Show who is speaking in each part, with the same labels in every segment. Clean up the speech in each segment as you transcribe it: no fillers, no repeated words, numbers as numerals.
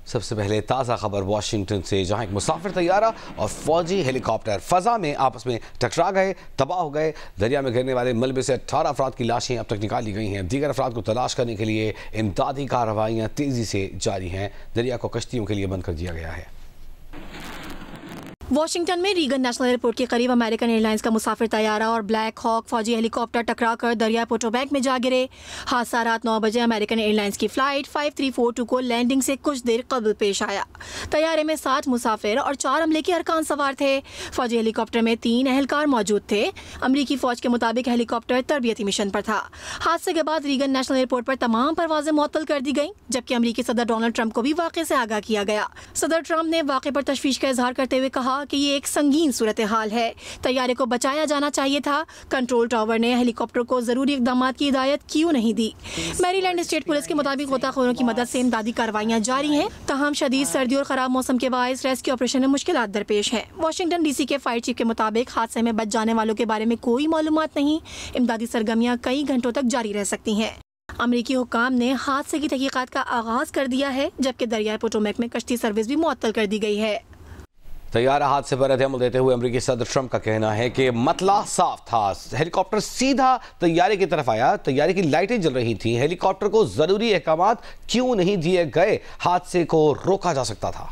Speaker 1: سب سے پہلے تازہ خبر واشنگٹن سے، جہاں ایک مسافر طیارہ اور فوجی ہیلی کاپٹر فضا میں آپس میں ٹکرا گئے، تباہ ہو گئے۔ دریا میں گرنے والے ملبے سے 18 افراد کی لاشیں اب تک نکال لی گئی ہیں۔ دیگر افراد کو تلاش کرنے کے لیے امدادی کارروائیاں تیزی سے جاری ہیں۔ دریا کو کشتیوں کے لیے بند کر دیا گیا ہے۔
Speaker 2: واشنگٹن میں ریگن نیشنل ایئرپورٹ کے قریب امریکن ایئر لائنز کا مسافر طیارہ اور بلیک ہاک فوجی ہیلی کاپٹر ٹکرا کر دریائے پوٹومیک میں جا گرے۔ حادثہ رات 9 بجے امریکن ایئر لائنز کی فلائٹ 5342 کو لینڈنگ سے کچھ دیر قبل پیش آیا۔ طیارے میں 60 مسافر اور 4 عملے کے ارکان سوار تھے۔ فوجی ہیلی کاپٹر میں 3 اہلکار موجود تھے۔ امریکی فوج کے مطابق ہیلی کاپٹر تربیتی مشن پر تھا۔ حادثے کے بعد ریگن نیشنل ایئرپورٹ پر تمام پروازیں معطل کر دی گئیں، جبکہ امریکی صدر ڈونلڈ ٹرمپ کو بھی واقعے سے آگاہ کیا گیا۔ صدر ٹرمپ نے واقعے پر تشویش کا اظہار کرتے ہوئے کہا کہ یہ ایک سنگین صورتحال ہے، طیارے کو بچایا جانا چاہیے تھا۔ کنٹرول ٹاور نے ہیلی کاپٹر کو ضروری اقدامات کی ہدایت کیوں نہیں دی؟ میری لینڈ اسٹیٹ پولیس کے مطابق غوطہ خوروں کی مدد سے امدادی کارروائیاں جاری ہیں، تاہم شدید سردی اور خراب موسم کے باعث ریسکیو آپریشن میں مشکلات درپیش ہیں۔ واشنگٹن ڈی سی کے فائر چیف کے مطابق حادثے میں بچ جانے والوں کے بارے میں کوئی معلومات نہیں۔ امدادی سرگرمیاں کئی گھنٹوں تک جاری رہ سکتی ہیں۔ امریکی حکام نے حادثے کی تحقیقات کا آغاز کر دیا ہے، جبکہ دریائے پوٹومیک میں کشتی سروس بھی معطل کر دی گئی ہے۔
Speaker 1: طیارہ حادثے پر رد عمل دیتے ہوئے امریکی صدر ٹرمپ کا کہنا ہے کہ مطلع صاف تھا۔ ہیلی کاپٹر سیدھا طیارے کی طرف آیا، طیارے کی لائٹیں جل رہی تھیں۔ ہیلی کاپٹر کو ضروری احکامات کیوں نہیں دیے گئے؟ حادثے کو روکا جا سکتا تھا۔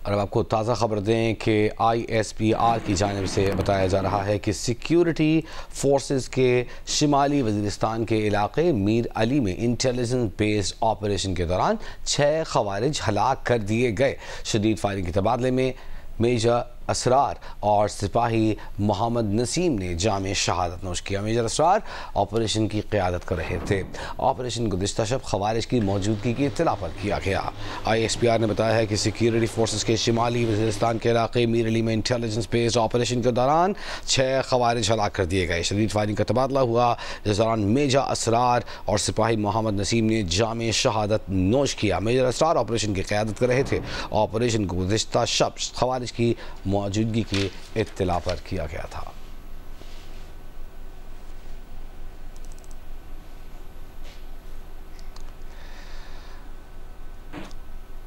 Speaker 1: اور اب آپ کو تازہ خبر دیں کہ ISPR کی جانب سے بتایا جا رہا ہے کہ سیکیورٹی فورسز کے شمالی وزیرستان کے علاقے میر علی میں انٹیلیجنس بیسڈ آپریشن کے دوران 6 خوارج ہلاک کر دیے گئے۔ شدید فائرنگ کے تبادلے میں میجر اسرار اور سپاہی محمد نسیم نے جامع شہادت نوش کیا۔ میجر اسرار آپریشن کی قیادت کر رہے تھے۔ آپریشن گزشتہ شب خوارج کی موجودگی کی اطلاع پر کیا گیا۔ ISPR نے بتایا ہے کہ سیکیورٹی فورسز کے شمالی وزیرستان کے علاقے میر علی میں انٹیلیجنس بیسڈ آپریشن کے دوران 6 خوارج ہلاک کر دیے گئے۔ شدید فائرنگ کا تبادلہ ہوا، جس دوران میجر اسرار اور سپاہی محمد نسیم نے جامع شہادت نوش کیا۔ میجر اسرار آپریشن کی قیادت کر رہے تھے۔ آپریشن کو گزشتہ شب خوارج کی موجودگی کی اطلاع پر کیا گیا تھا۔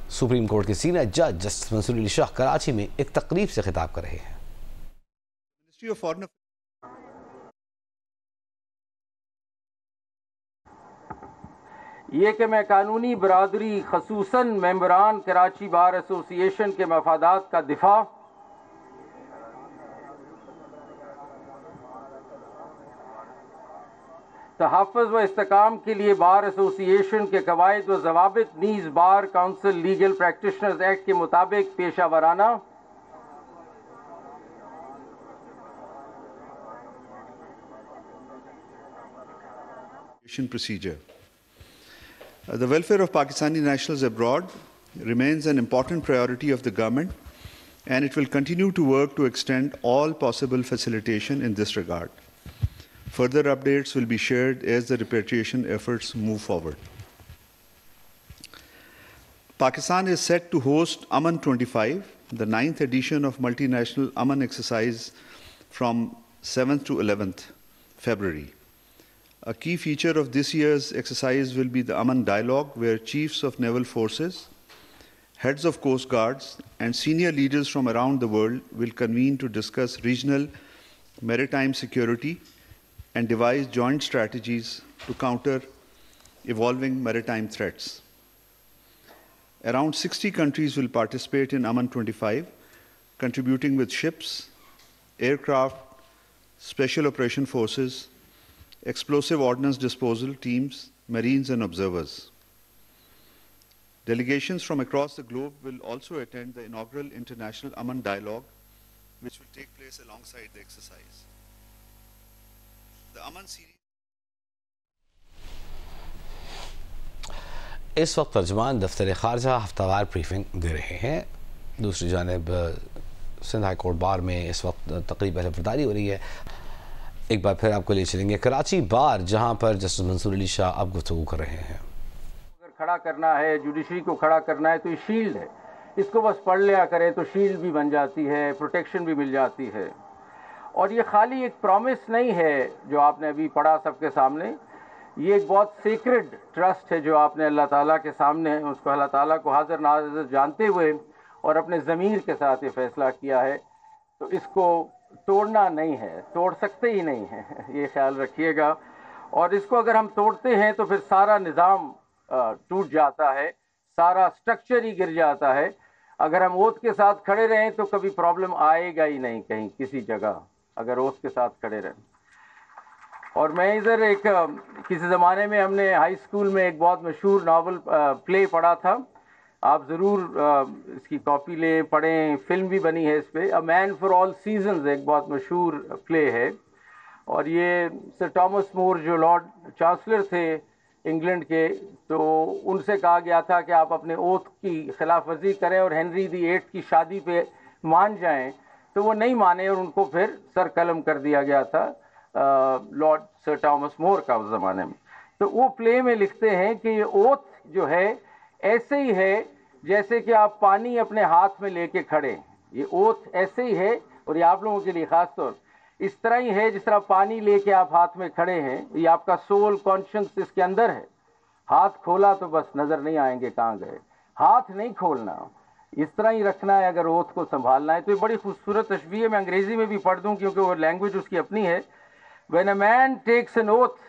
Speaker 1: سپریم کورٹ کے سینئر جج جسٹس منصور علی شاہ کراچی میں ایک تقریب سے خطاب کر رہے ہیں۔
Speaker 3: یہ کہ میں قانونی برادری خصوصاً ممبران کراچی بار ایسوسی ایشن کے مفادات کا دفاع تحفظ و استحکام کے لیے بار ایسوسی ایشن کے قواعد و ضوابط نیز bar council legal practitioners act کے مطابق پیشہ ورانہ
Speaker 4: procedure. The welfare of Pakistani nationals abroad remains an important priority of the government, and it will continue to work to extend all possible facilitation in this regard. Further updates will be shared as the repatriation efforts move forward. Pakistan is set to host Aman 25, the 9th edition of multinational Aman exercise from 7th to 11th February. A key feature of this year's exercise will be the Aman Dialogue, where chiefs of naval forces, heads of coast guards, and senior leaders from around the world will convene to discuss regional maritime security and devise joint strategies to counter evolving maritime threats. Around 60 countries will participate in Aman 25, contributing with ships, aircraft, special operation forces, explosive ordnance disposal teams, marines, and observers. Delegations from across the globe will also attend the inaugural International Aman Dialogue, which will take place alongside the exercise. The Aman series.
Speaker 1: اس وقت ترجمان دفتر خارجہ ہفتہ وار briefing دے رہے ہیں۔ دوسری جانب Sindh high court bar میں اس وقت تقریب اہل برداری ہو رہی ہے۔ ایک بار پھر آپ کو لے چلیں گے کراچی بار، جہاں پر جسٹس منصور علی شاہ اب گفتگو کر رہے ہیں۔
Speaker 3: اگر کھڑا کرنا ہے، جوڈیشری کو کھڑا کرنا ہے تو یہ شیلڈ ہے، اس کو بس پڑھ لیا کرے تو شیلڈ بھی بن جاتی ہے، پروٹیکشن بھی مل جاتی ہے۔ اور یہ خالی ایک پرومس نہیں ہے جو آپ نے ابھی پڑھا سب کے سامنے، یہ ایک بہت سیکرڈ ٹرسٹ ہے جو آپ نے اللہ تعالیٰ کے سامنے اس کو اللہ تعالیٰ کو حاضر ناظر جانتے ہوئے اور اپنے ضمیر کے ساتھ یہ فیصلہ کیا ہے، تو اس کو توڑنا نہیں ہے، توڑ سکتے ہی نہیں ہیں، یہ خیال رکھیے گا. اور اس کو اگر ہم توڑتے ہیں تو پھر سارا نظام ٹوٹ جاتا ہے، سارا سٹرکچر ہی گر جاتا ہے. اگر ہم اوتھ کے ساتھ کھڑے رہیں تو کبھی پرابلم آئے گا ہی نہیں کہیں کسی جگہ، اگر اوتھ کے ساتھ کھڑے رہیں. اور میں ادھر کسی زمانے میں ہم نے ہائی اسکول میں ایک بہت مشہور ناول پلے پڑھا تھا، آپ ضرور اس کی کاپی لیں پڑھیں، فلم بھی بنی ہے اس پہ، اے مین فار آل سیزنز، ایک بہت مشہور پلے ہے. اور یہ سر ٹامس مور جو لارڈ چانسلر تھے انگلینڈ کے، تو ان سے کہا گیا تھا کہ آپ اپنے اوتھ کی خلاف ورزی کریں اور ہنری دی 8 کی شادی پہ مان جائیں، تو وہ نہیں مانے اور ان کو پھر سر قلم کر دیا گیا تھا لارڈ سر ٹامس مور کا اس زمانے میں. تو وہ پلے میں لکھتے ہیں کہ یہ اوتھ جو ہے ایسے ہی ہے جیسے کہ آپ پانی اپنے ہاتھ میں لے کے کھڑے، یہ اوتھ ایسے ہی ہے، اور یہ آپ لوگوں کے لیے خاص طور اس طرح ہی ہے جس طرح پانی لے کے آپ ہاتھ میں کھڑے ہیں. یہ آپ کا سول کانشنس اس کے اندر ہے. ہاتھ کھولا تو بس نظر نہیں آئیں گے کہاں گئے، ہاتھ نہیں کھولنا، اس طرح ہی رکھنا ہے اگر اوتھ کو سنبھالنا ہے. تو یہ بڑی خوبصورت تشبیہ ہے، میں انگریزی میں بھی پڑھ دوں کیونکہ وہ لینگویج اس کی اپنی ہے. When a man takes an oath,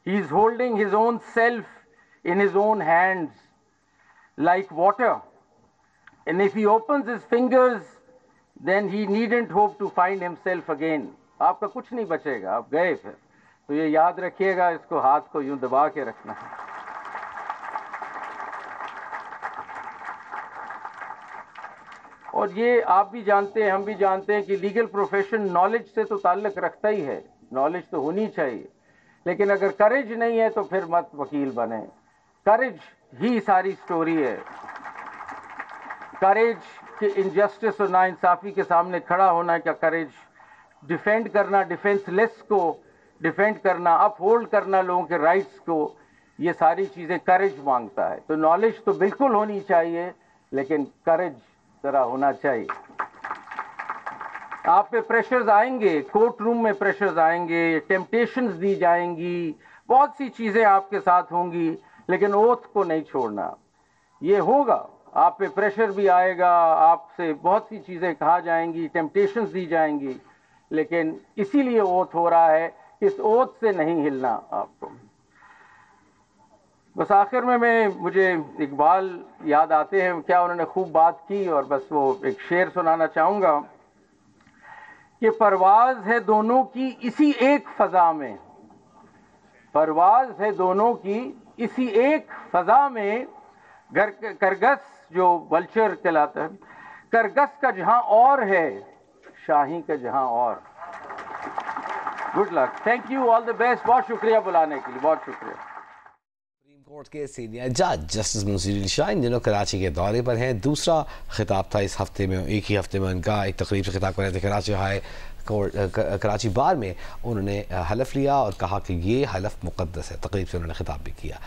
Speaker 3: he is holding his own self in his own hands like water. And if he opens his fingers, then he needn't hope to find himself again. آپ کا کچھ نہیں بچے گا، آپ گئے پھر. تو یہ یاد رکھیے گا، اس کو ہاتھ کو یوں دبا کے رکھنا ہے. اور یہ آپ بھی جانتے ہیں، ہم بھی جانتے ہیں کہ لیگل پروفیشن نالج سے تو تعلق رکھتا ہی ہے، نالج تو ہونی چاہیے، لیکن اگر کریج نہیں ہے تو پھر مت وکیل بنے. کریج ہی ساری سٹوری ہے. کریج کہ انجسٹس اور ناانصافی کے سامنے کھڑا ہونا کا کریج، ڈیفینڈ کرنا ڈیفینس لیس کو ڈیفینڈ کرنا، اپ ہولڈ کرنا لوگوں کے رائٹس کو، یہ ساری چیزیں کریج مانگتا ہے. تو نالج تو بالکل ہونی چاہیے لیکن کریج ذرا ہونا چاہیے. آپ پہ پریشرز آئیں گے، کورٹ روم میں پریشرز آئیں گے، ٹیمپٹیشنز دی جائیں گی، بہت سی چیزیں آپ کے ساتھ ہوں گی، لیکن اوتھ کو نہیں چھوڑنا. یہ ہوگا، آپ پہ پریشر بھی آئے گا، آپ سے بہت سی چیزیں کہا جائیں گی، ٹیمپٹیشنز دی جائیں گی، لیکن اسی لیے اوتھ ہو رہا ہے کہ اس اوتھ سے نہیں ہلنا آپ کو. بس آخر میں مجھے اقبال یاد آتے ہیں، کیا انہوں نے خوب بات کی، اور بس وہ ایک شعر سنانا چاہوں گا کہ پرواز ہے دونوں کی اسی ایک فضا میں، پرواز ہے دونوں کی اسی ایک فضا میں، کرگس جو ولچر کہلاتا ہے، کرگس کا جہاں اور ہے شاہی کا جہاں اور. Good luck, thank you, all the best. بہت شکریہ بلانے کے لیے، بہت شکریہ.
Speaker 1: سپریم کورٹ کے سینئر جج جسٹس منصور علی شاہ ان دنوں کراچی کے دورے پر ہیں. دوسرا خطاب تھا اس ہفتے میں، ایک ہی ہفتے میں ان کا ایک تقریب سے خطاب کر رہے تھے کراچی بار میں. انہوں نے حلف لیا اور کہا کہ یہ حلف مقدس ہے. تقریب سے انہوں نے خطاب بھی کیا.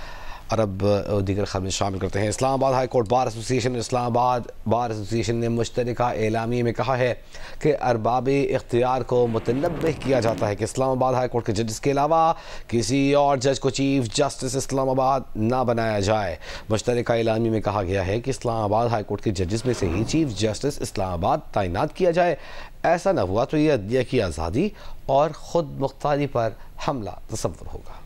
Speaker 1: اور اب دیگر خبریں شامل کرتے ہیں. اسلام آباد ہائی کورٹ بار ایسوسی ایشن اسلام آباد بار ایسوسی ایشن نے مشترکہ اعلامیے میں کہا ہے کہ ارباب اختیار کو متنبہ کیا جاتا ہے کہ اسلام آباد ہائی کورٹ کے ججز کے علاوہ کسی اور جج کو چیف جسٹس اسلام آباد نہ بنایا جائے. مشترکہ اعلامیے میں کہا گیا ہے کہ اسلام آباد ہائی کورٹ کے ججز میں سے ہی چیف جسٹس اسلام آباد تعینات کیا جائے. ایسا نہ ہوا تو یہ عدلیہ کی آزادی اور خود مختاری پر حملہ تصور ہوگا.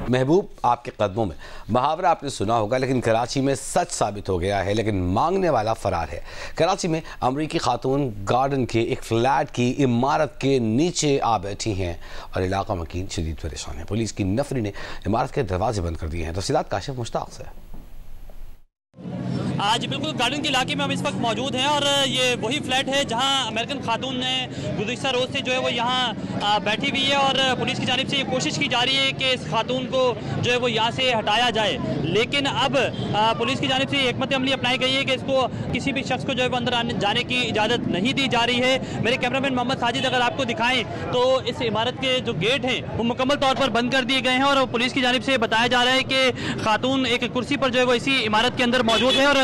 Speaker 1: محبوب آپ کے قدموں میں، محاورہ آپ نے سنا ہوگا لیکن کراچی میں سچ ثابت ہو گیا ہے، لیکن مانگنے والا فرار ہے. کراچی میں امریکی خاتون گارڈن کے ایک فلیٹ کی عمارت کے نیچے آ بیٹھی ہیں اور علاقہ مکین شدید پریشان ہے. پولیس کی نفری نے عمارت کے دروازے بند کر دیے ہیں. تفصیلات کاشف مشتاق سے.
Speaker 5: آج بالکل گارڈن کے علاقے میں ہم اس وقت موجود ہیں اور یہ وہی فلیٹ ہے جہاں امریکن خاتون نے گزشتہ روز سے جو ہے وہ یہاں بیٹھی ہوئی ہے اور پولیس کی جانب سے یہ کوشش کی جا رہی ہے کہ اس خاتون کو جو ہے وہ یہاں سے ہٹایا جائے. لیکن اب پولیس کی جانب سے یہ حکمت عملی اپنائی گئی ہے کہ اس کو کسی بھی شخص کو جو ہے وہ اندر جانے کی اجازت نہیں دی جا رہی ہے. میرے کیمرامین محمد ساجد اگر آپ کو دکھائیں تو اس عمارت کے جو گیٹ ہیں وہ مکمل طور پر بند کر دیے گئے ہیں اور پولیس کی جانب سے بتایا جا رہا ہے کہ خاتون ایک کرسی پر جو ہے وہ اسی عمارت کے اندر موجود ہے اور